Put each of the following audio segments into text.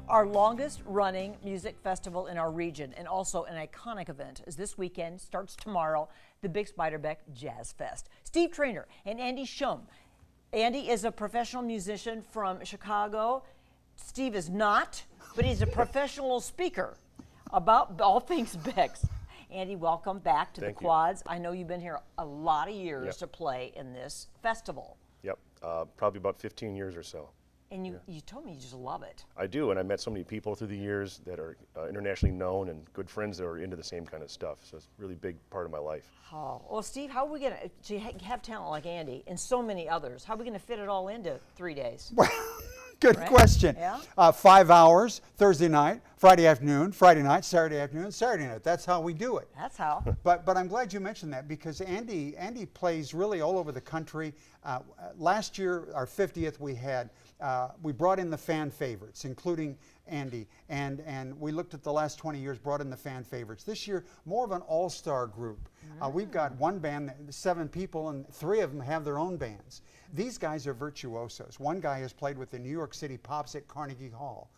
Our longest running music festival in our region, and also an iconic event, is this weekend, starts tomorrow, the Bix Beiderbecke Jazz Fest. Steve Trainor and Andy Schumm. Andy is a professional musician from Chicago. Steve is not, but he's a professional speaker about all things Bix. Andy, welcome back to the Quads. I know you've been here a lot of years to play in this festival. Yep, probably about 15 years or so. And you told me you just love it. I do, and I met so many people through the years that are internationally known and good friends that are into the same kind of stuff. So it's a really big part of my life. Oh, well, Steve, how are we going to have talent like Andy and so many others? How are we going to fit it all into 3 days? Well, good question. Yeah? 5 hours, Thursday night, Friday afternoon, Friday night, Saturday afternoon, Saturday night. That's how we do it. That's how. But I'm glad you mentioned that, because Andy plays really all over the country. Last year, our 50th, we brought in the fan favorites, including Andy, and we looked at the last 20 years, brought in the fan favorites. This year, more of an all-star group. We've got one band, 7 people, and 3 of them have their own bands. These guys are virtuosos. One guy has played with the New York City Pops at Carnegie Hall.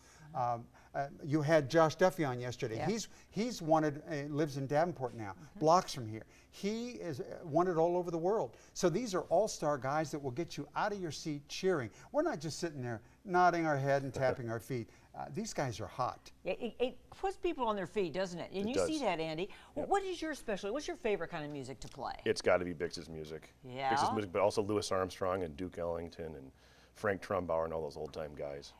You had Josh Duffy on yesterday. Yeah. He's wanted, lives in Davenport now, blocks from here. He is wanted all over the world. So these are all-star guys that will get you out of your seat cheering. We're not just sitting there nodding our head and tapping our feet. These guys are hot. It puts people on their feet, doesn't it? And you see that, Andy. Well, what is your specialty? What's your favorite kind of music to play? It's got to be Bix's music. Yeah. Bix's music, but also Louis Armstrong and Duke Ellington and Frank Trumbauer and all those old-time guys.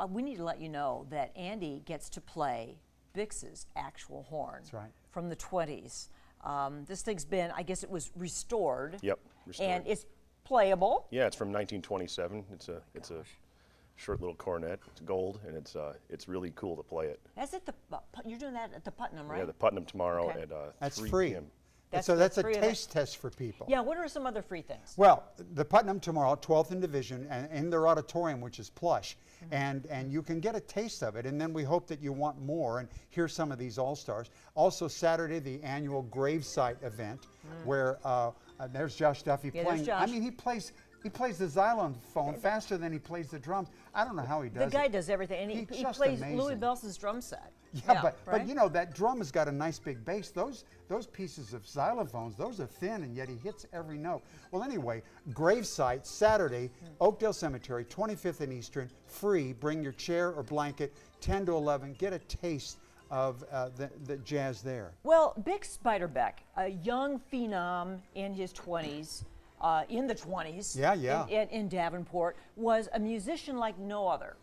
We need to let you know that Andy gets to play Bix's actual horn. That's right. From the 20s. This thing's been, I guess it was restored. Yep, restored. And it's playable. Yeah, it's from 1927. It's a short little coronet. It's gold, and it's really cool to play it. That's at the you're doing that at the Putnam, right? Yeah, the Putnam tomorrow at That's 3 free. p.m. That's a taste test for people. Yeah, what are some other free things? Well, the Putnam tomorrow, 12th and Division, and in their auditorium, which is plush, and you can get a taste of it, and then we hope that you want more and hear some of these all-stars. Also Saturday, the annual gravesite event, where there's Josh Duffy playing. There's Josh. I mean, he plays the xylophone faster than he plays the drums. I don't know how he does it. The guy does everything, and he plays amazing. Louis Bellson's drum set. Yeah, but you know, that drum has got a nice big bass. Those pieces of xylophones, those are thin, and yet he hits every note. Well, anyway, gravesite, Saturday, Oakdale Cemetery, 25th and Eastern, free. Bring your chair or blanket, 10 to 11. Get a taste of the jazz there. Well, Bix Beiderbecke, a young phenom in his 20s, in the 20s, in Davenport, was a musician like no other.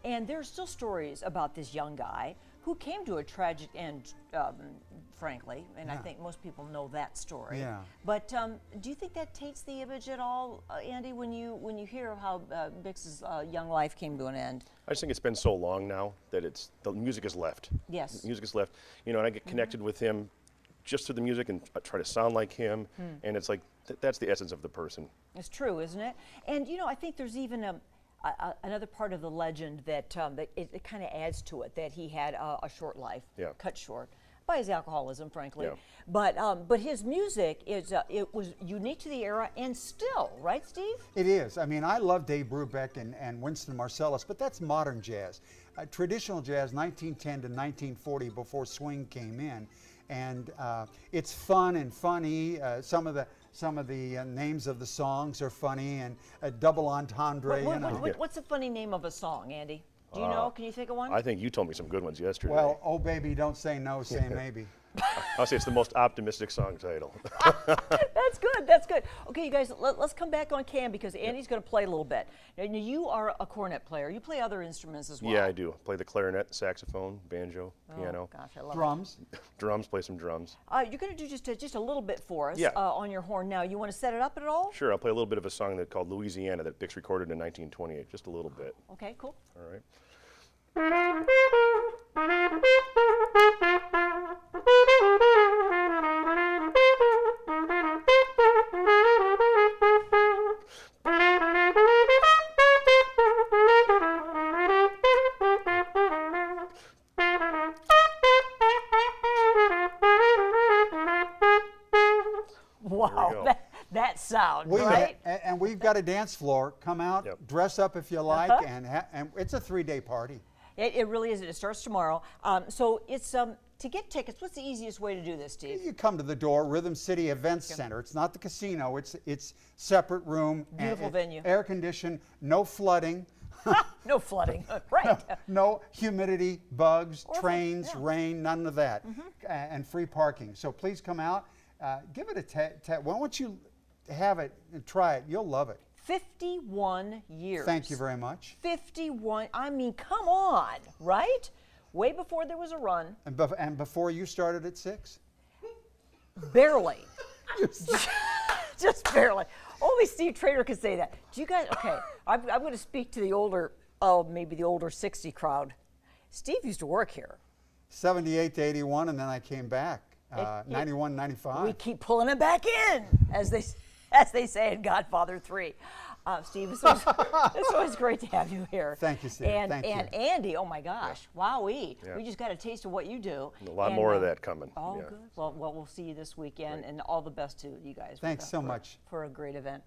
And there are still stories about this young guy who came to a tragic end, frankly, and I think most people know that story. Yeah. But do you think that taints the image at all, Andy, when you hear how Bix's young life came to an end? I just think it's been so long now that the music is left. Yes. The music is left. You know, and I get connected with him just through the music and try to sound like him, and it's like that's the essence of the person. It's true, isn't it? And you know, I think there's even another part of the legend that it kind of adds to it, that he had a short life, cut short by his alcoholism, frankly. Yeah. But his music it was unique to the era, and still, right, Steve? It is. I mean, I love Dave Brubeck and Winston Marsalis, but that's modern jazz. Traditional jazz, 1910 to 1940, before swing came in, and it's fun and funny. Some of the names of the songs are funny, and a double entendre. What's a funny name of a song, Andy? Do you know? Can you think of one? I think you told me some good ones yesterday. Well, oh baby, don't say no, say maybe. I'll say it's the most optimistic song title. That's good. That's good. Okay, you guys, let's come back on cam, because Andy's going to play a little bit. Now, you are a cornet player. You play other instruments as well. Yeah, I do. Play the clarinet, saxophone, banjo, piano. Gosh, I love drums. Drums. Play some drums. You're going to do just a little bit for us on your horn now. You want to set it up at all? Sure. I'll play a little bit of a song called Louisiana that Bix recorded in 1928. Just a little bit. Okay, cool. All right. Wow, that sound, right? And we've got a dance floor. Come out, dress up if you like, and it's a 3-day party. It really is. It starts tomorrow. So it's to get tickets. What's the easiest way to do this, Steve? You come to the door, Rhythm City Events Center. It's not the casino. It's separate room. Beautiful venue. Air conditioned. No flooding. No flooding. Right. No humidity, bugs, trains, rain, none of that. And free parking. So please come out. Give it a why don't you have it and try it? You'll love it. 51 years. Thank you very much. 51. I mean, come on, right? Way before there was a run. And before you started at 6? Barely. Just barely. Only Steve Trainor could say that. Do you guys, okay, I'm going to speak to the older, maybe the older 60 crowd. Steve used to work here. 78 to 81, and then I came back. 91, 95. We keep pulling it back in, as they say in Godfather 3. Steve, it's always great to have you here. Thank you, Steve. And Thank you. Andy, oh my gosh, wowee. Yeah. We just got a taste of what you do. A lot more of that coming. Oh, good. Well, we'll see you this weekend, and all the best to you guys. Thanks so much. For a great event.